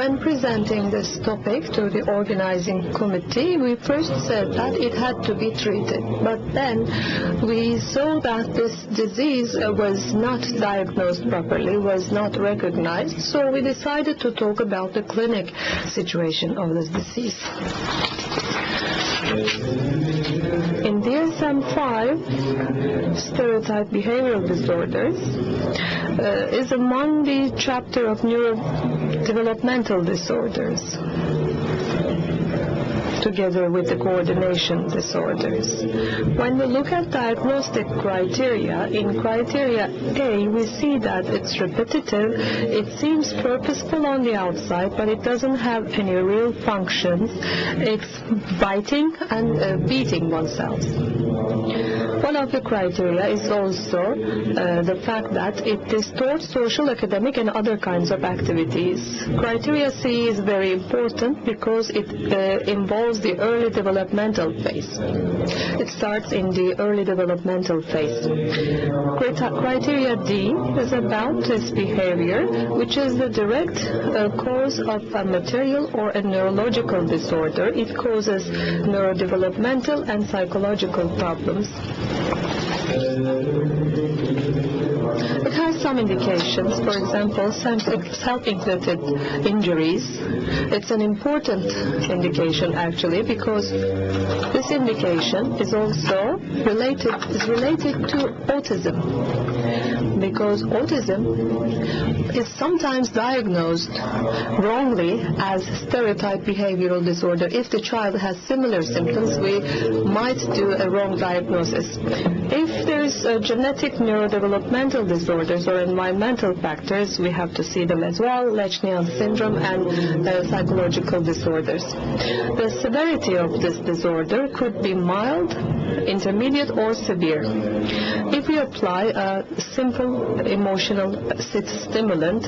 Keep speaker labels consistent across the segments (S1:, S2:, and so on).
S1: When presenting this topic to the organizing committee, we first said that it had to be treated, but then we saw that this disease was not diagnosed properly, was not recognized, so we decided to talk about the clinic situation of this disease. In DSM-5, stereotype behavioral disorders is among the chapter of neurodevelopmental disorders, together with the coordination disorders. When we look at diagnostic criteria, in criteria A, we see that it's repetitive, it seems purposeful on the outside, but it doesn't have any real functions. It's biting and beating oneself. One of the criteria is also the fact that it distorts social, academic, and other kinds of activities. Criteria C is very important because it involves the early developmental phase. It starts in the early developmental phase. Criteria D is about this behavior, which is the direct cause of a material or a neurological disorder. It causes neurodevelopmental and psychological problems. It has some indications, for example, self-inflicted injuries. It's an important indication actually, because this indication is also related to autism, because autism is sometimes diagnosed wrongly as stereotype behavioral disorder. If the child has similar symptoms, we might do a wrong diagnosis. If there is genetic neurodevelopmental disorders or environmental factors, we have to see them as well, Lechnian syndrome and psychological disorders. The severity of this disorder could be mild, intermediate, or severe. If we apply a simple emotional stimulant,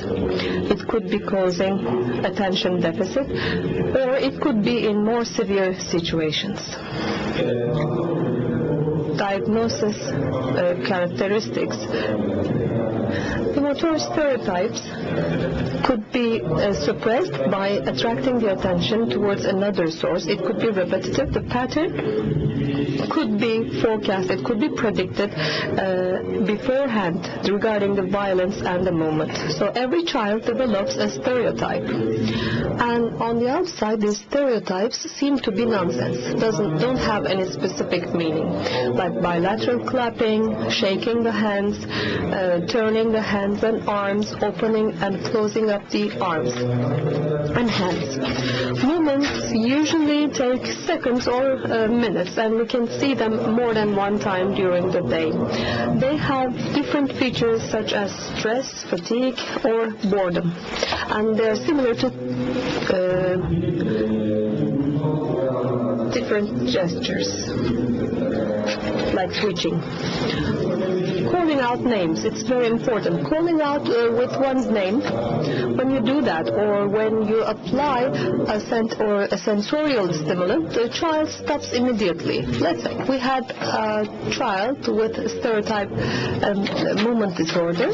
S1: it could be causing attention deficit, or it could be in more severe situations. Diagnosis characteristics. The motor stereotypes could be suppressed by attracting the attention towards another source. It could be repetitive. The pattern could be forecasted, could be predicted beforehand regarding the violence and the moment. So every child develops a stereotype. And on the outside, these stereotypes seem to be nonsense, don't have any specific meaning, like bilateral clapping, shaking the hands, turning the hands and arms, opening and closing up the arms and hands. Movements usually take seconds or minutes, and we can see them more than one time during the day. They have different features such as stress, fatigue, or boredom, and they're similar to different gestures, like twitching. Calling out names, it's very important. Calling out with one's name, when you do that, or when you apply a sensorial stimulant, the child stops immediately. Let's say we had a child with stereotype movement disorder.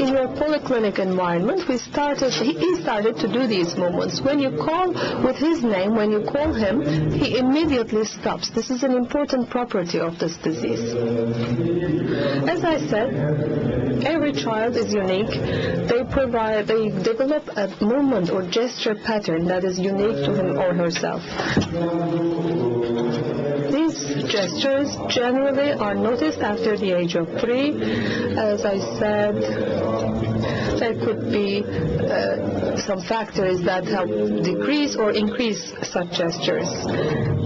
S1: In your polyclinic environment, he started to do these movements. When you call with his name, when you call him, he immediately stops. This is an important property of this disease. As I said, every child is unique. They develop a movement or gesture pattern that is unique to him or herself. These gestures generally are noticed after the age of 3. As I said, there could be some factors that help decrease or increase such gestures.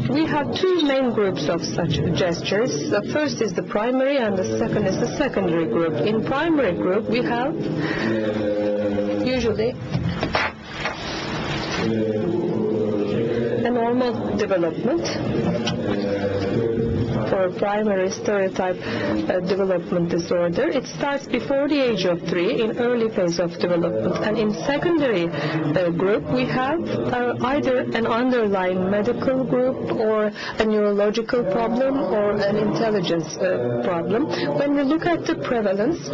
S1: We have two main groups of such gestures. The first is the primary and the second is the secondary group. In primary group, we have usually a normal development. for primary stereotype development disorder. It starts before the age of 3 in early phase of development. And in secondary group, we have either an underlying medical group or a neurological problem or an intelligence problem. When we look at the prevalence,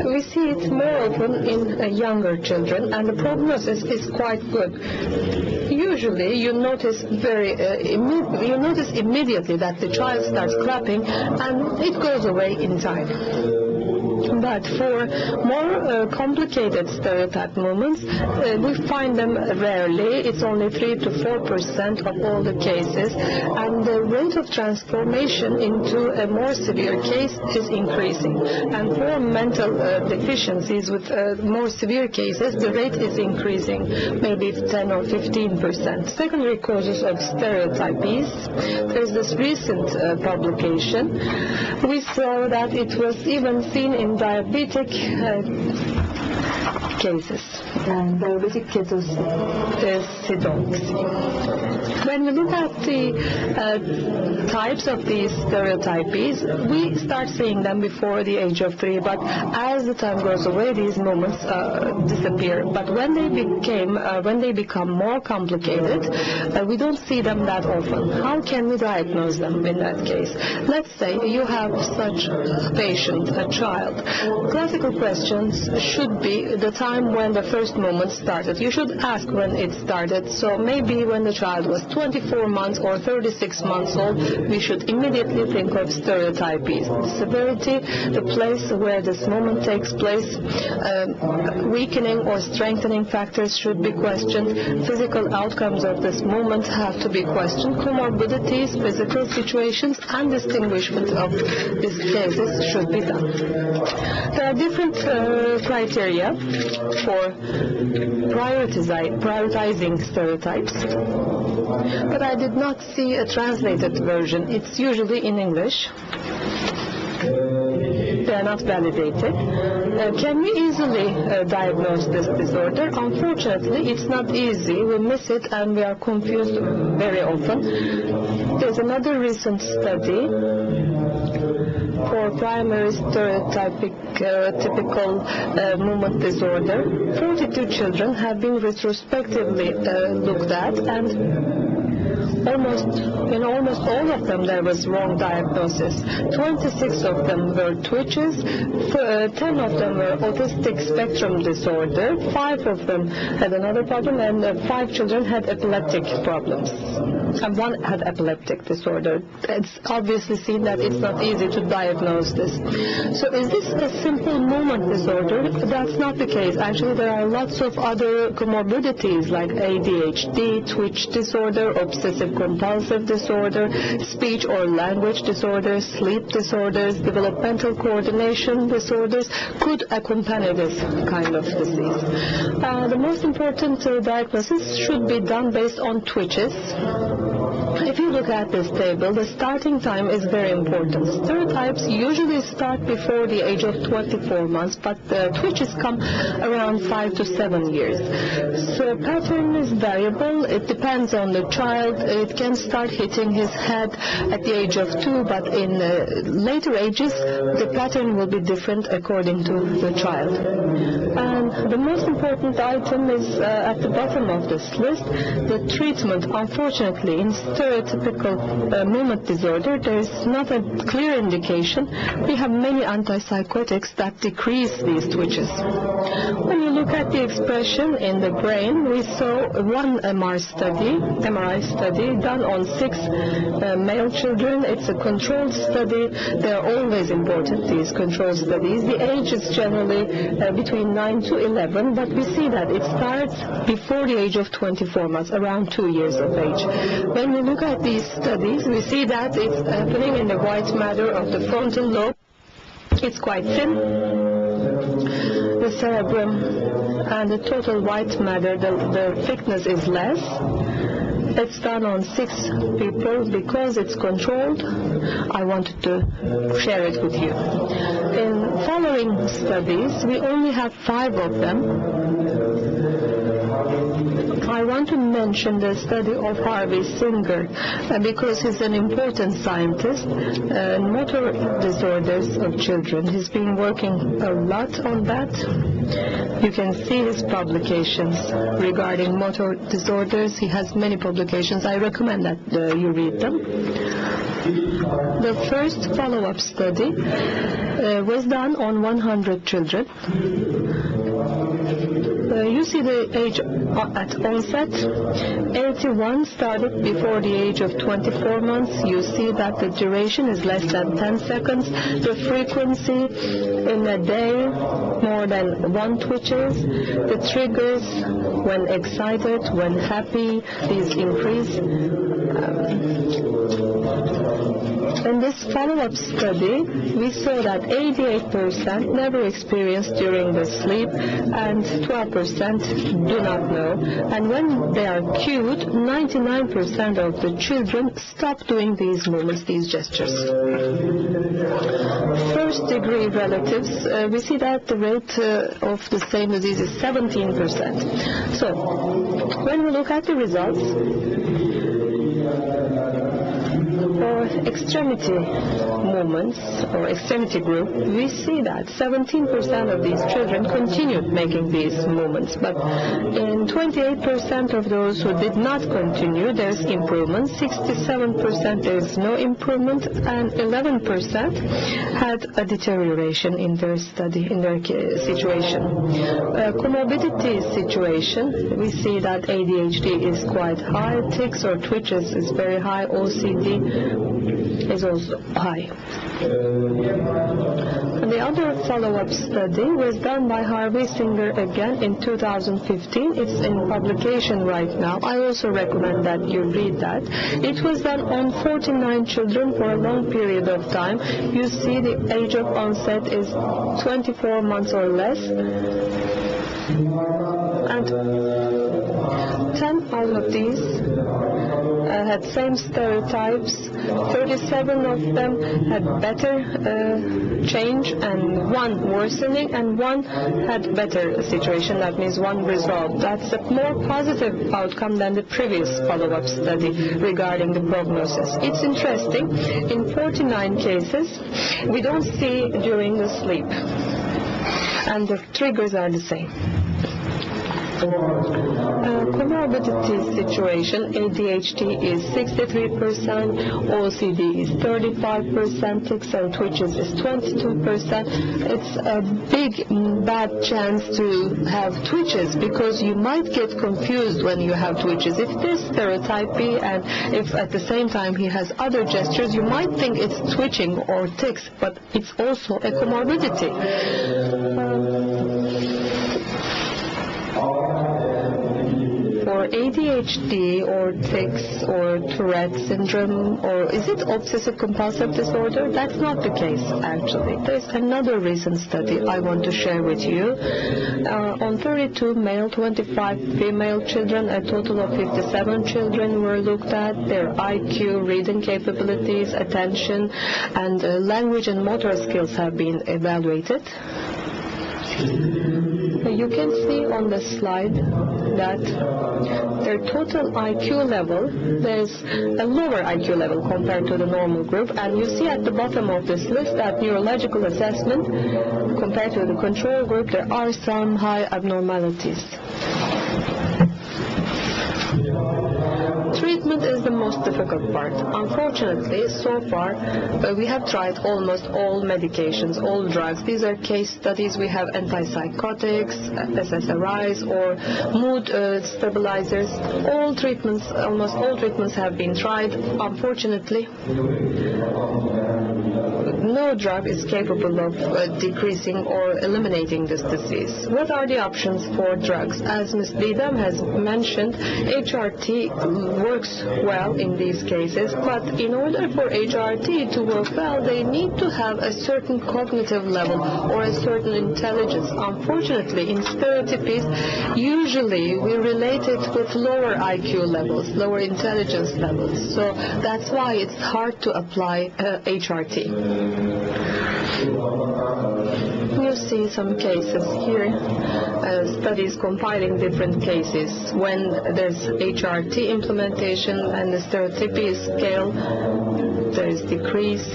S1: we see it more often in younger children, and the prognosis is quite good. Usually, you notice immediately that the child starts clapping, and it goes away in time. But for more complicated stereotype movements, we find them rarely. It's only 3 to 4% of all the cases, and the rate of transformation into a more severe case is increasing. And for mental deficiencies with more severe cases, the rate is increasing, maybe 10 or 15%. Secondary causes of stereotypies. There's this recent publication. We saw that it was even seen in diabetic cases. And diabetic ketoacidosis. When we look at the types of these stereotypies, we start seeing them before the age of 3, but as the time goes away, these moments disappear. But when they become more complicated, we don't see them that often. How can we diagnose them in that case? Let's say you have such a patient, a child. Classical questions should be the time when the first moment started. You should ask when it started. So maybe when the child was 24 months or 36 months old, we should immediately think of stereotypies. The severity, the place where this moment takes place, weakening or strengthening factors should be questioned. Physical outcomes of this moment have to be questioned. Comorbidities, physical situations, and distinguishment of these cases should be done. There are different criteria for prioritizing stereotypes, but I did not see a translated version. It's usually in English. They are not validated. Can we easily diagnose this disorder? Unfortunately, it's not easy. We miss it and we are confused very often. There's another recent study for primary stereotypic typical movement disorder. 42 children have been retrospectively looked at, and in almost all of them there was wrong diagnosis. 26 of them were twitches, 10 of them were autistic spectrum disorder, 5 of them had another problem, and 5 children had epileptic problems. And 1 had epileptic disorder. It's obviously seen that it's not easy to diagnose this. So is this a simple movement disorder? That's not the case. Actually, there are lots of other comorbidities like ADHD, twitch disorder, obsessive compulsive disorder, speech or language disorders, sleep disorders, developmental coordination disorders could accompany this kind of disease. The most important diagnosis should be done based on twitches. If you look at this table, the starting time is very important. Stereotypes usually start before the age of 24 months, but the twitches come around 5 to 7 years. So pattern is variable. It depends on the child. It can start hitting his head at the age of 2, but in later ages, the pattern will be different according to the child. And the most important item is at the bottom of this list, the treatment. Unfortunately, in stereotypical movement disorder, there is not a clear indication. We have many antipsychotics that decrease these twitches. When you look at the expression in the brain, we saw one MRI study done on 6 male children. It's a controlled study. They are always important, these controlled studies. The age is generally between 9 to 11, but we see that it starts before the age of 24 months, around 2 years of age. When we look at these studies, we see that it's happening in the white matter of the frontal lobe. It's quite thin. The cerebrum and the total white matter, the thickness is less. It's done on 6 people. Because it's controlled, I wanted to share it with you. In following studies, we only have 5 of them. I want to mention the study of Harvey Singer because he's an important scientist in motor disorders of children. He's been working a lot on that. You can see his publications regarding motor disorders. He has many publications. I recommend that you read them. The first follow-up study was done on 100 children. You see the age at onset. 81 started before the age of 24 months. You see that the duration is less than 10 seconds. The frequency in a day, more than 1 twitches. The triggers, when excited, when happy, these increase. In this follow-up study, we saw that 88% never experienced during the sleep and 12% do not know. And when they are cued, 99% of the children stop doing these movements, these gestures. First-degree relatives, we see that the rate of the same disease is 17%. So, when we look at the results, for extremity movements or extremity group, we see that 17% of these children continued making these movements, but in 28% of those who did not continue, there's improvement. 67% there's no improvement, and 11% had a deterioration in their study, in their situation. Comorbidity situation, we see that ADHD is quite high, tics or twitches is very high, OCD is also high. The other follow-up study was done by Harvey Singer again in 2015. It's in publication right now. I also recommend that you read that. It was done on 49 children for a long period of time. You see the age of onset is 24 months or less. And 10 out of these had same stereotypes. 37 of them had better change and 1 worsening, and 1 had better situation. That means 1 resolved. That's a more positive outcome than the previous follow-up study regarding the prognosis. It's interesting. In 49 cases, we don't see during the sleep, and the triggers are the same. Comorbidity situation, ADHD is 63%, OCD is 35%, tics and twitches is 22%. It's a big bad chance to have twitches because you might get confused when you have twitches. If there's stereotypy and if at the same time he has other gestures, you might think it's twitching or tics, but it's also a comorbidity. For ADHD or tics or Tourette syndrome, or is it obsessive compulsive disorder? That's not the case actually. There's another recent study I want to share with you. On 32 male, 25 female children, a total of 57 children were looked at. Their IQ, reading capabilities, attention, and language and motor skills have been evaluated. You can see on the slide that their total IQ level, there's a lower IQ level compared to the normal group, and you see at the bottom of this list that neurological assessment, compared to the control group, there are some high abnormalities. Treatment is the most difficult part. Unfortunately, so far, we have tried almost all medications, all drugs. These are case studies. We have antipsychotics, SSRIs, or mood stabilizers. All treatments, almost all treatments have been tried. Unfortunately, no drug is capable of decreasing or eliminating this disease. What are the options for drugs? As Ms. Didam has mentioned, HRT works well in these cases, but in order for HRT to work well, they need to have a certain cognitive level or a certain intelligence. Unfortunately, in stereotypies, usually we relate it with lower IQ levels, lower intelligence levels. So that's why it's hard to apply HRT. You see see some cases here, studies compiling different cases when there's HRT implementation and the stereotypic scale, there is decrease.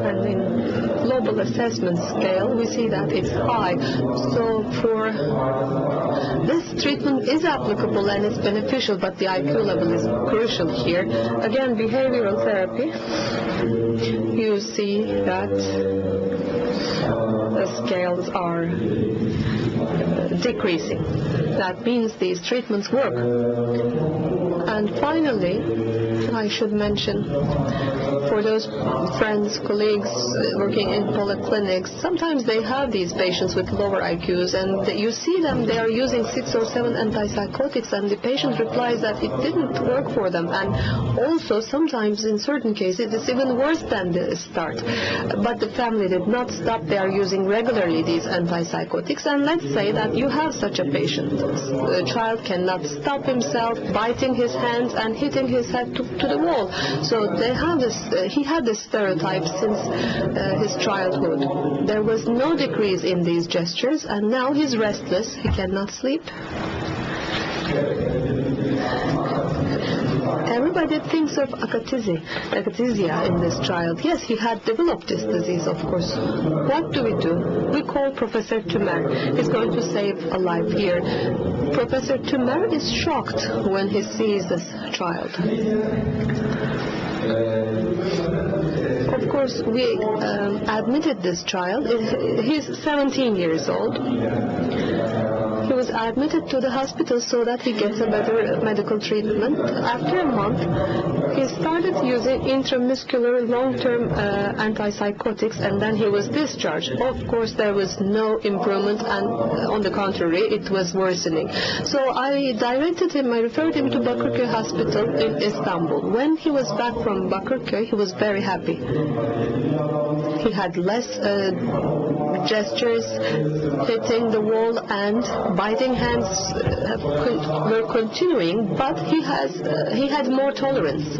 S1: And in global assessment scale, we see that it's high. So for this treatment is applicable and it's beneficial, but the IQ level is crucial here. Again, behavioral therapy, you see that the scales are decreasing. That means these treatments work. And finally, I should mention, for those friends, colleagues working in polyclinics, sometimes they have these patients with lower IQs, and you see them, they are using 6 or 7 antipsychotics, and the patient replies that it didn't work for them. And also, sometimes in certain cases, it's even worse than the start. But the family did not stop. They are using regularly these antipsychotics, and let's say that you have such a patient. The child cannot stop himself, biting his hands and hitting his head to the wall. So they have this, he had this stereotype since his childhood. There was no decrease in these gestures, and now he's restless, he cannot sleep. Everybody thinks of akathisia in this child. Yes, he had developed this disease, of course. What do? We call Professor Tümer. He's going to save a life here. Professor Tümer is shocked when he sees this child. Of course, we admitted this child. He's 17 years old. He was admitted to the hospital so that he gets a better medical treatment. After a month, he started using intramuscular long-term antipsychotics, and then he was discharged. Of course, there was no improvement, and on the contrary, it was worsening. So I referred him to Bakırköy Hospital in Istanbul. When he was back from Bakırköy, he was very happy. He had less gestures, hitting the wall and biting hands were continuing, but he had more tolerance.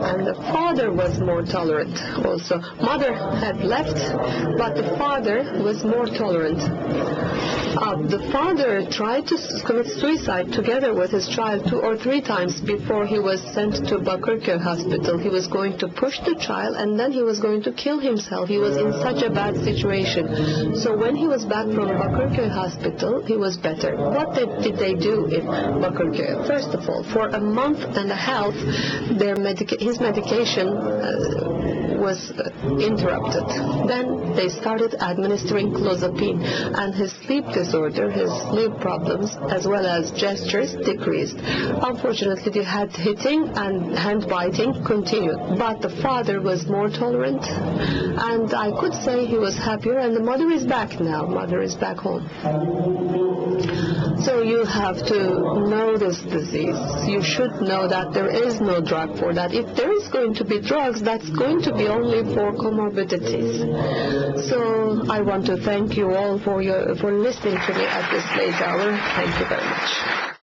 S1: And the father was more tolerant also. Mother had left, but the father was more tolerant. The father tried to commit suicide together with his child 2 or 3 times before he was sent to Bakırköy Hospital. He was going to push the child, and then he was going to kill himself. He was in such a bad situation. So when he was back from Bakırköy Hospital, he was better. What did they do in Bakırköy? First of all, for a month and a half, his medication was interrupted. Then they started administering clozapine, and his sleep disorder, his sleep problems, as well as gestures decreased. Unfortunately, the head hitting and hand biting continued, but the father was more tolerant, and I could say he was happier, and the mother is back now. Mother is back home. So you have to know this disease. You should know that there is no drug for that. If there is going to be drugs, that's going to be only for comorbidities. So I want to thank you all for listening to me at this late hour. Thank you very much.